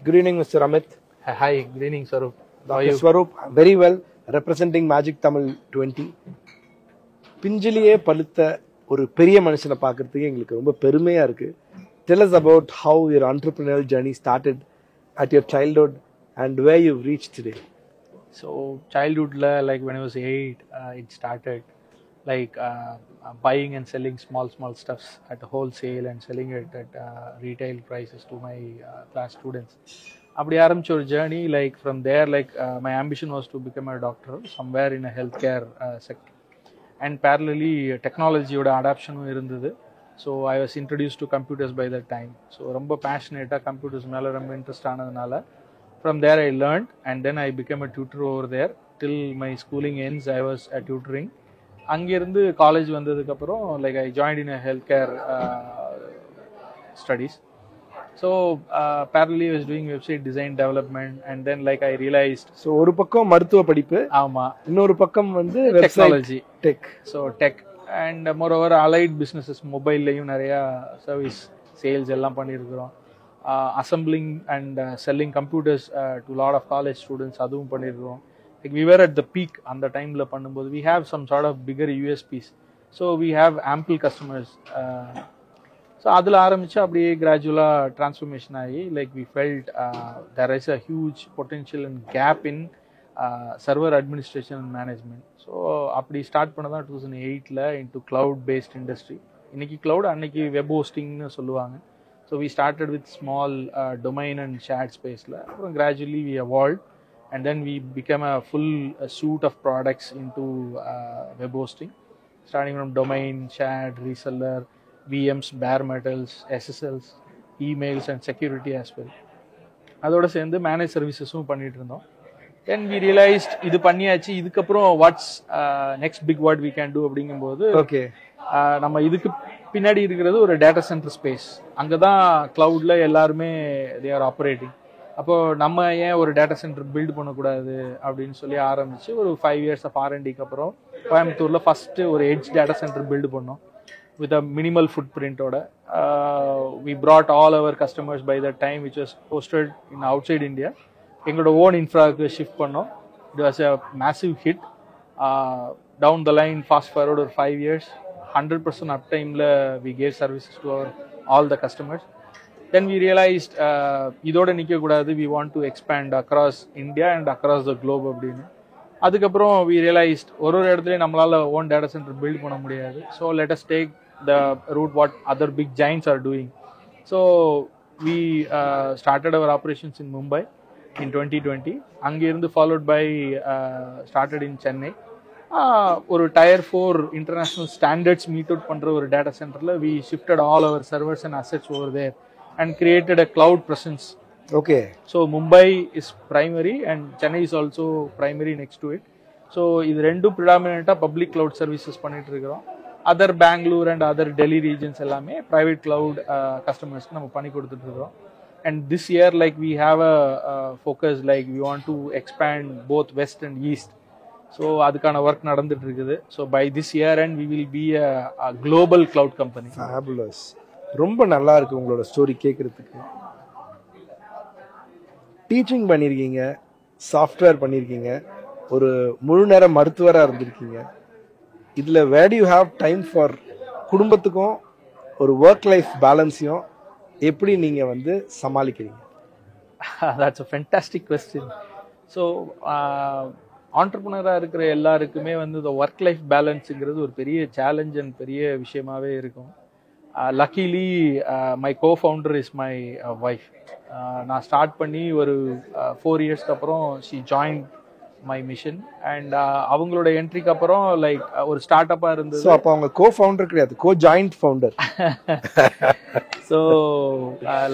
Good evening, Mr. Amit. Hi, good evening, Swaroop. How are Dr. you? Swaroop, very well, representing Magic Tamil 20. பிஞ்சிலேயே பழுத்த ஒரு பெரிய மனுஷனை பார்க்கறதுக்கு எங்களுக்கு ரொம்ப பெருமையா இருக்கு. Tell us about how your entrepreneurial journey started at your childhood and where you've reached today. So, childhood, like when I was 8, it started like buying and selling small stuffs at wholesale and selling it at retail prices to my class students. அப்படி ஆரம்பிச்ச ஒரு journey, like from there, like my ambition was to become a doctor somewhere in a healthcare sector. And parallelly, technology ஓட adoption இருந்தது. So I was introduced to computers by that time. So ரொம்ப passionate computers மேல ரொம்ப interest ஆனதுனால from there I learned and then I became a tutor over there till my schooling ends. I was tutoring. அங்கிருந்து college வந்ததுக்கு அப்புறம் like I joined in a healthcare studies. So parallelly I was doing website design development and then like I realized So ஒரு பக்கம் மருத்துவ படிப்பு, ஆமா, இன்னொரு பக்கம் வந்து technology, tech. So tech and moreover allied businesses, mobileலையும் நிறைய சர்வீஸ் சேல்ஸ் எல்லாம் பண்ணியிருக்கிறோம். Assembling and selling computers to a lot of college students அதுவும் பண்ணியிருக்கிறோம். Like we were at the peak அந்த டைம்ல பண்ணும்போது we have some sort of bigger USPs, so we have ample customers. So அதில் ஆரம்பிச்சு அப்படியே கிராஜுவலாக ட்ரான்ஸ்ஃபர்மேஷன் ஆகி like we felt there is a huge potential and gap in server administration and management. So அப்படி start பண்ணதான் 2008 into cloud based industry. இன்னைக்கு cloud, அன்னைக்கு web ஹோஸ்டிங்னு சொல்லுவாங்க. So we started with small domain and shared spaceல, அப்புறம் gradually we evolved and then we became a full suite of products into web hosting, starting from domain, shared, reseller, VMs, bare metals, SSLs, emails and security as well. அதோட சேர்ந்து manage சர்வீசஸும் பண்ணிட்டு இருந்தோம். Then we realized இது பண்ணியாச்சு, இதுக்கப்புறம் what's next big what we can do அப்படிங்கும்போது okay, நம்ம இதுக்கு பின்னாடி இருக்கிறது ஒரு டேட்டா சென்டர் ஸ்பேஸ். அங்கே தான் க்ளவுட்ல எல்லாருமே தே ஆர் ஆப்ரேட்டிங். அப்போ நம்ம ஏன் ஒரு டேட்டா சென்டர் பில்ட் பண்ணக்கூடாது அப்படின்னு சொல்லி ஆரம்பிச்சு ஒரு 5 years ஆஃப் R&Dக்கு அப்புறம் கோயம்புத்தூர்ல ஃபர்ஸ்ட் ஒரு எட்ஜ் டேட்டா சென்டர் பில்ட் பண்ணோம் with a minimal footprint order. We brought all our customers by that time, which was hosted in outside India. எங்களோட own infra shift பண்ணோம். It was a massive hit. Down the line, fast forward or 5 years, 100% uptime we gave services to all the customers. Then we realized இதோட நிக்க கூடாது, we want to expand across India and across the globe அப்படின்னு. அதுக்கப்புறம் we realized ஒரு இடத்துல நம்மளால own data center build பண்ண முடியாது. So let us take the route what other big giants are doing. So we started our operations in Mumbai in 2020. அங்கிருந்து followed by started in Chennai. ஒரு tier 4 international standards meet out பண்ற ஒரு data centerல we shifted all our servers and assets over there and created a cloud presence. Okay. So Mumbai is primary and Chennai is also primary next to it. So இது ரெண்டும் predominant public cloud services பண்ணிட்டு இருக்கிறோம். Other Bangalore and other Delhi regions எல்லாமே private cloud customers நம்ம பண்ணி கொடுத்துட்டு இருக்கிறோம். And this year like we have a focus, like we want to expand both west and east. So அதுக்கான work நடந்துட்டு இருக்குது. So by this year end we will be a global cloud company. Fabulous. ரொம்ப நல்லா இருக்கு உங்களோட story கேட்கறதுக்கு. Teaching பண்ணியிருக்கீங்க, software பண்ணியிருக்கீங்க, ஒரு முழு நேர மருத்துவராக இருந்திருக்கீங்க. இதில் where do you have time for குடும்பத்துக்கும் ஒரு ஒர்க் லைஃப் பேலன்ஸையும் எப்படி நீங்கள் வந்து சமாளிக்கிறீங்க? That's a fantastic question. So ஆண்டர்ப்ரனராக இருக்கிற எல்லாருக்குமே வந்து இந்த ஒர்க் லைஃப் பேலன்ஸுங்கிறது ஒரு பெரிய சேலஞ்ச் அண்ட் பெரிய விஷயமாவே இருக்கும். Luckily my co-founder is my wife. நான் ஸ்டார்ட் பண்ணி ஒரு 4 yearsக்கு அப்புறம் she joined my mission and அவங்களோட என்ட்ரிக்கு அப்புறம் லைக் ஒரு ஸ்டார்ட் அப்பா இருந்தது. ஸோ அப்போ அவங்க கோ-ஃபவுண்டர் கிடையாது, கோ-ஜாயிண்ட் ஃபவுண்டர். ஸோ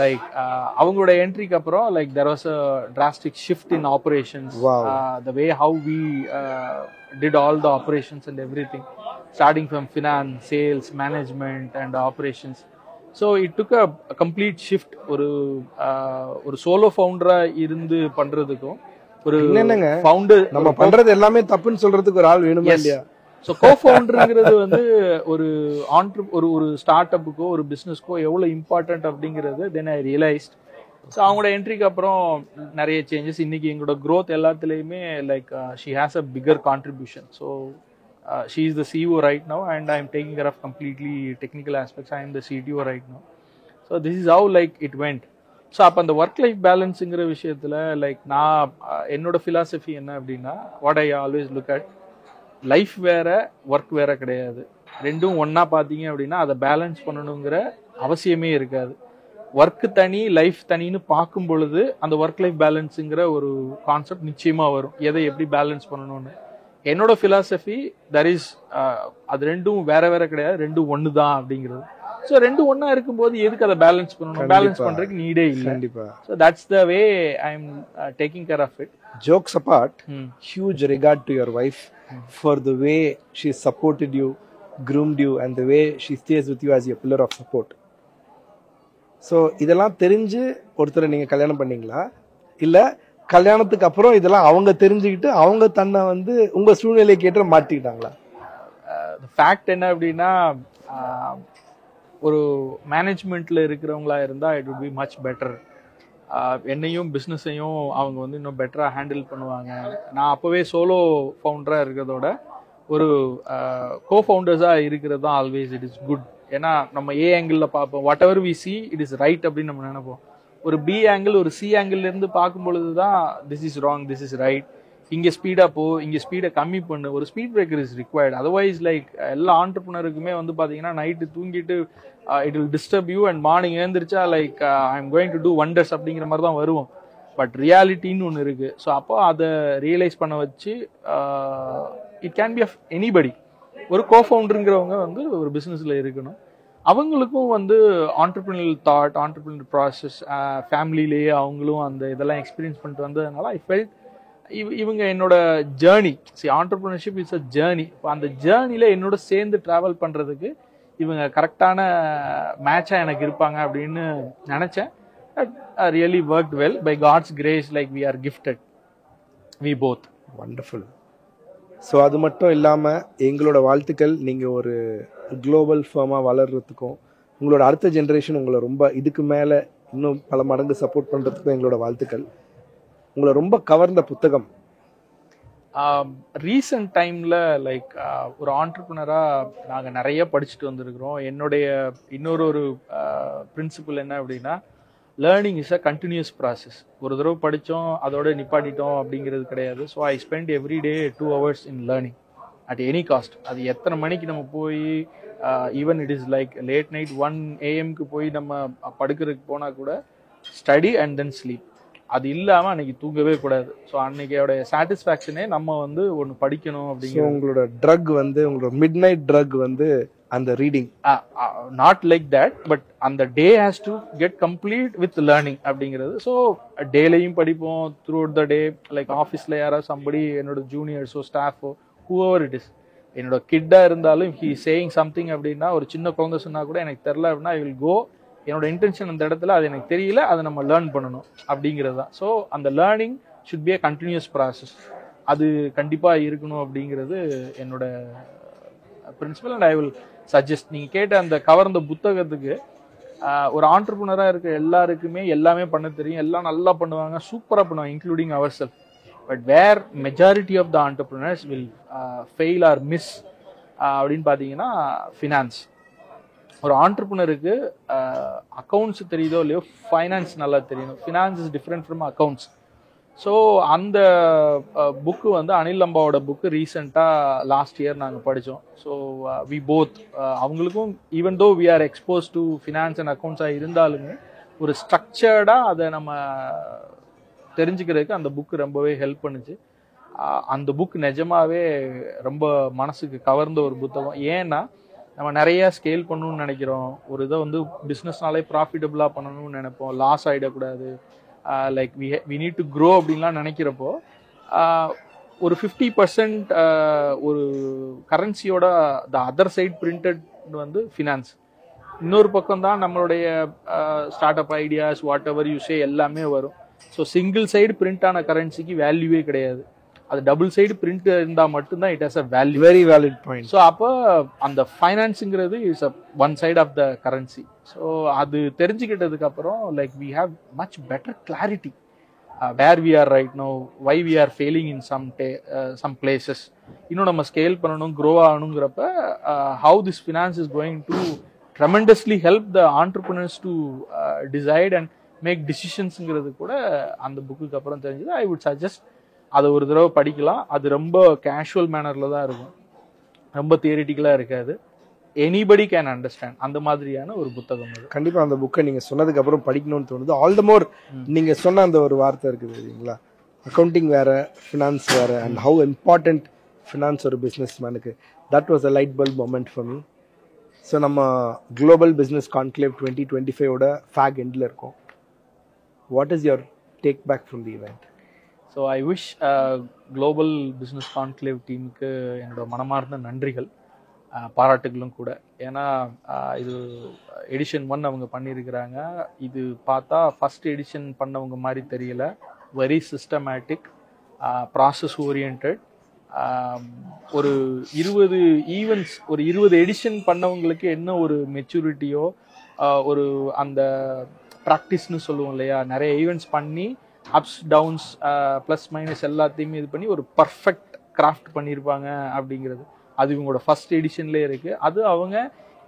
லைக் அவங்களோட என்ட்ரிக்கு அப்புறம் like there was a drastic shift in operations. Wow. The way how we did all the operations and everything, starting from finance, sales, management and operations. So it took a complete shift. ஒரு solo ஃபவுண்டரா இருந்து பண்றதுக்கும் ஒரு founder நம்ம பண்றது எல்லாமே தப்புன்னு சொல்றதுக்கு ஒரு ஆள் வேணுமா இல்லையா? ஸோ கோ-ஃபவுண்டருங்கிறது வந்து ஒரு ஒரு ஸ்டார்ட் அப்புக்கோ ஒரு பிஸ்னஸ்க்கோ எவ்வளோ இம்பார்ட்டன்ட் அப்படிங்கிறது தென் ஐ ரியலைஸ்ட் ஸோ அவங்களோட என்ட்ரிக்கு அப்புறம் நிறைய சேஞ்சஸ். இன்னைக்கு எங்களோட க்ரோத் எல்லாத்துலேயுமே like she has a bigger contribution. So she is the CEO right now and I am taking care of completely technical aspects. I am the CTO right now. So this is how like it went. So அப்போ அந்த work life பேலன்ஸுங்கிற விஷயத்தில் like நான் என்னோட philosophy என்ன அப்படின்னா, what I always look at, life வேற work வேற கிடையாது. ரெண்டும் ஒன்றா பார்த்தீங்க அப்படின்னா அதை பேலன்ஸ் பண்ணணுங்கிற அவசியமே இருக்காது. ஒர்க்கு தனி லைஃப் தனின்னு பார்க்கும் பொழுது அந்த ஒர்க் லைஃப் பேலன்ஸுங்கிற ஒரு கான்செப்ட் நிச்சயமாக வரும், எதை எப்படி பேலன்ஸ் பண்ணணும்னு. என்னோட ஃபிலாசபி தட் இஸ் அது ரெண்டும் வேற வேற கிடையாது, ரெண்டும் ஒன்று தான் அப்படிங்கிறது. ஸோ ரெண்டும் ஒன்றா இருக்கும்போது எதுக்கு அதை பேலன்ஸ் பண்ணணும்? பேலன்ஸ் பண்ணுறதுக்கு நீடே இல்லை. கண்டிப்பாக. So that's the way I am taking care of it. Jokes apart, huge regard to your wife for the way she supported you, groomed you, and the way she stays with you as your pillar of support. So இதெல்லாம் தெரிஞ்சு ஒருத்தரை நீங்கள் கல்யாணம் பண்ணீங்களா, இல்லை கல்யாணத்துக்கு அப்புறம் இதெல்லாம் அவங்க தெரிஞ்சுக்கிட்டு அவங்க தன்னை வந்து உங்கள் சூழ்நிலைக்கு ஏற்ற மாற்றிக்கிட்டாங்களா? ஃபேக்ட் என்ன அப்படின்னா, ஒரு மேனேஜ்மெண்ட்டில் இருக்கிறவங்களா இருந்தால் it would be much better. என்னையும் பிஸ்னஸையும் அவங்க வந்து இன்னும் பெட்டராக ஹேண்டில் பண்ணுவாங்க. நான் அப்போவே சோலோ ஃபவுண்டராக இருக்கிறதோட ஒரு கோ ஃபவுண்டர்ஸாக இருக்கிறது தான் ஆல்வேஸ் இட் இஸ் குட். ஏன்னா நம்ம ஏ ஆங்கிளில் பார்ப்போம், whatever we see it is right அப்படின்னு நம்ம நினைப்போம். ஒரு பி ஆங்கிள் ஒரு சி ஆங்கிள்லேருந்து பார்க்கும் பொழுது தான் this is wrong, this is right, இங்கே ஸ்பீடாக போ, இங்கே ஸ்பீடை கம்மி பண்ணு, ஒரு speed breaker is required. Otherwise like எல்லா ஆண்டர்ப்ரனருக்குமே வந்து பார்த்தீங்கன்னா நைட்டு தூங்கிட்டு it will disturb you and morning எழுந்திரிச்சா like I am going to do wonders அப்படிங்கிற மாதிரி தான் வருவோம். பட் ரியாலிட்டின்னு ஒன்று இருக்குது. ஸோ அப்போ அதை ரியலைஸ் பண்ண வச்சு it can be of anybody. ஒரு கோஃபவுண்டருங்கிறவங்க வந்து ஒரு பிஸ்னஸில் இருக்கணும். அவங்களுக்கும் வந்து ஆண்டர்ப்ரினல் தாட், ஆண்டர்ப்ரினல் ப்ராசஸ், ஃபேமிலியிலேயே அவங்களும் அந்த இதெல்லாம் எக்ஸ்பீரியன்ஸ் பண்ணிட்டு வந்ததுனால ஐ ஃபெல்ட் இவங்க என்னோட journey. Entrepreneurship is a journey. இப்போ அந்த ஜேர்னியில் என்னோட சேர்ந்து ட்ராவல் பண்ணுறதுக்கு இவங்க கரெக்டான மேட்சாக எனக்கு இருப்பாங்க அப்படின்னு நினச்சேன். Really worked well by God's grace. Like we are gifted, we both. Wonderful. So அது மட்டும் இல்லாமல் எங்களோட வாழ்த்துக்கள், நீங்கள் ஒரு குளோபல் ஃபர்மாக வளர்கிறதுக்கும் உங்களோட அடுத்த ஜென்ரேஷன் உங்களை ரொம்ப இதுக்கு மேலே இன்னும் பல மடங்கு சப்போர்ட் பண்ணுறதுக்கும் எங்களோட வாழ்த்துக்கள். உங்களை ரொம்ப கவர்ந்த புத்தகம்? ரீசன்ட் டைமில் லைக் ஒரு ஆண்டர்ப்ரினராக நாங்கள் நிறைய படிச்சுட்டு வந்திருக்கிறோம். என்னுடைய இன்னொரு பிரின்சிபல் என்ன அப்படின்னா, learning is a continuous process. ஒரு தடவை படித்தோம் அதோட நிப்பாட்டிட்டோம் அப்படிங்கிறது கிடையாது. So I spend every day 2 hours in learning at any cost. அது எத்தனை மணிக்கு நம்ம போய் even it is like late night 1 AM போய் நம்ம படுக்கிறதுக்கு போனால் கூட ஸ்டடி அண்ட் தென் ஸ்லீப். அது இல்லாமல் அன்னைக்கு தூங்கவே கூடாது. ஸோ அன்னைக்கோட சாட்டிஸ்ஃபேக்ஷனே நம்ம வந்து ஒன்று படிக்கணும் அப்படிங்கிற. உங்களோட ட்ரக் வந்து உங்களோட மிட் நைட் ட்ரக் வந்து அந்த reading. Not like that, but அந்த day has to get complete with learning அப்படிங்கிறது. ஸோ டேலையும் படிப்போம் throughout the day. Like ஆஃபீஸில் யாராவது சம்படி என்னோட ஜூனியர்ஸோ ஸ்டாஃபோ ஹூஎவர் இட் இஸ், என்னோட கிட்டாக இருந்தாலும் ஹீ சேயிங் சம்திங் அப்படின்னா, ஒரு சின்ன குழந்தை சொன்னால் கூட எனக்கு தெரில அப்படின்னா ஐ வில் கோ. என்னோட இன்டென்ஷன் அந்த இடத்துல அது எனக்கு தெரியல, அதை நம்ம லேர்ன் பண்ணணும் அப்படிங்கிறது தான். ஸோ அந்த learning should be a continuous process. அது கண்டிப்பாக இருக்கணும் அப்படிங்கிறது என்னோட principle. And I will suggest, நீங்கள் கேட்ட அந்த கவர்ந்த புத்தகத்துக்கு ஒரு ஆண்டர்ப்ரினராக இருக்க எல்லாருக்குமே எல்லாமே பண்ண தெரியும், எல்லாம் நல்லா பண்ணுவாங்க, சூப்பராக பண்ணுவாங்க, இன்க்ளூடிங் அவர் self. But where majority of the entrepreneurs will fail or miss அப்படின்னு பார்த்தீங்கன்னா ஃபினான்ஸ். ஒரு ஆண்டர்ப்ரினருக்கு அக்கௌண்ட்ஸ் தெரியுதோ இல்லையோ, ஃபைனான்ஸ் நல்லா தெரியணும். Finance is different from accounts. So அந்த புக்கு வந்து அனில் அம்பாவோட புக்கு ரீசெண்டாக லாஸ்ட் இயர் நாங்கள் படித்தோம். ஸோ வி போத், அவங்களுக்கும் even though we are expose to finance and அக்கௌண்ட்ஸாக இருந்தாலுமே ஒரு ஸ்ட்ரக்சர்டாக அதை நம்ம தெரிஞ்சுக்கிறதுக்கு அந்த புக்கு ரொம்பவே ஹெல்ப் பண்ணுச்சு. அந்த புக் நிஜமாவே ரொம்ப மனசுக்கு கவர்ந்த ஒரு புத்தகம். ஏன்னா நம்ம நிறைய ஸ்கேல் பண்ணணும்னு நினைக்கிறோம். ஒரு இதை வந்து பிஸ்னஸ்னாலே ப்ராஃபிட்டபுளாக பண்ணணும்னு நினைப்போம், லாஸ் ஆகிடக்கூடாது, like we need to grow அப்படின்லாம் நினைக்கிறப்போ ஒரு 50% ஒரு கரன்சியோட த அதர் சைட் பிரிண்டட் வந்து ஃபினான்ஸ். இன்னொரு பக்கம் தான் நம்மளுடைய start up ideas, whatever you say எல்லாமே வரும். ஸோ சிங்கிள் சைடு பிரிண்ட் ஆன கரன்சிக்கு வேல்யூவே கிடையாது. அது டபுள் சைடு பிரிண்ட் இருந்தா மட்டும்தான் it has a value. Very valid point. So அப்போ அந்த ஃபைனான்ஸுங்கிறது is a one side of the currency. So அது தெரிஞ்சுக்கிட்டதுக்கு அப்புறம் like we have much better clarity where we are right no, why we are failing in some places. இன்னும் நம்ம scale பண்ணணும், grow ஆகணுங்கிறப்ப how this finance is going to tremendously help the entrepreneurs to decide and make டிசிஷன்ஸுங்கிறது கூட அந்த புக்குக்கு அப்புறம் தெரிஞ்சது. ஐ வுட் சஜஸ்ட் அதை ஒரு தடவை படிக்கலாம். அது ரொம்ப கேஷுவல் மேனரில் தான் இருக்கும், ரொம்ப தியரிட்டிக்கலாக இருக்காது. எனிபடி கேன் அண்டர்ஸ்டாண்ட் அந்த மாதிரியான ஒரு புத்தகம் அது. கண்டிப்பாக அந்த புக்கை நீங்கள் சொன்னதுக்கு அப்புறம் படிக்கணும்னு தோணுது. ஆல் த மோர் நீங்கள் சொன்ன அந்த ஒரு வார்த்தை இருக்குது இல்லைங்களா, அக்கௌண்டிங் வேறு ஃபினான்ஸ் வேறு, அண்ட் ஹவு இம்பார்ட்டண்ட் ஃபினான்ஸ் ஒரு பிஸ்னஸ் மேனுக்கு. That was a light bulb moment for me. So நம்ம குளோபல் பிஸ்னஸ் கான்க்ளேவ் 2025ஓட ஃபேக் எண்டில் இருக்கோம். What is your take back from the event? So I wish Global Business Conclave டீமுக்கு என்னோட மனமார்ந்த நன்றிகள், பாராட்டுகளும் கூட. ஏன்னா இது எடிஷன் 1 அவங்க பண்ணியிருக்கிறாங்க. இது பார்த்தா ஃபர்ஸ்ட் எடிஷன் பண்ணவங்க மாதிரி தெரியல. Very systematic, process oriented. ஒரு 20 ஈவெண்ட்ஸ், ஒரு 20 எடிஷன் பண்ணவங்களுக்கு என்ன ஒரு மெச்சூரிட்டியோ, ஒரு அந்த ப்ராக்டிஸ்னு சொல்லுவோம் இல்லையா, நிறைய ஈவெண்ட்ஸ் பண்ணி அப்ஸ் டவுன்ஸ் ப்ளஸ் மைனஸ் எல்லாத்தையுமே இது பண்ணி ஒரு பர்ஃபெக்ட் கிராஃப்ட் பண்ணியிருப்பாங்க அப்படிங்கிறது அது இவங்களோட ஃபர்ஸ்ட் எடிஷன்லேயே இருக்குது. அது அவங்க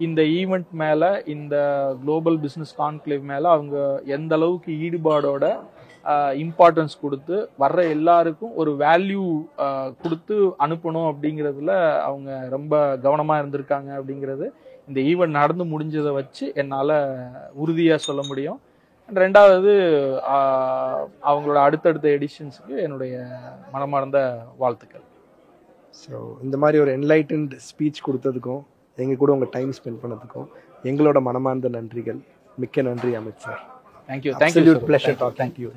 இந்த ஈவெண்ட் மேலே, இந்த குளோபல் பிஸ்னஸ் கான்க்ளேவ் மேலே அவங்க எந்த அளவுக்கு ஈடுபாடோட இம்பார்ட்டன்ஸ் கொடுத்து வர்ற எல்லாருக்கும் ஒரு வேல்யூ கொடுத்து அனுப்பணும் அப்படிங்கிறதுல அவங்க ரொம்ப கவனமாக இருந்திருக்காங்க அப்படிங்கிறது இந்த ஈவெண்ட் நடந்து முடிஞ்சதை வச்சு என்னால் உறுதியாக சொல்ல முடியும். ரெண்டாவது அவங்களோட அடுத்தடுத்த எடிஷன்ஸுக்கு என்னுடைய மனமார்ந்த வாழ்த்துக்கள். ஸோ இந்த மாதிரி ஒரு என்லைட்டன்ட் ஸ்பீச் கொடுத்ததுக்கும் எங்கள் கூட உங்கள் டைம் ஸ்பெண்ட் பண்ணதுக்கும் எங்களோட மனமார்ந்த நன்றிகள். மிக்க நன்றி Amit sir. Thank you. Absolute pleasure talking to you.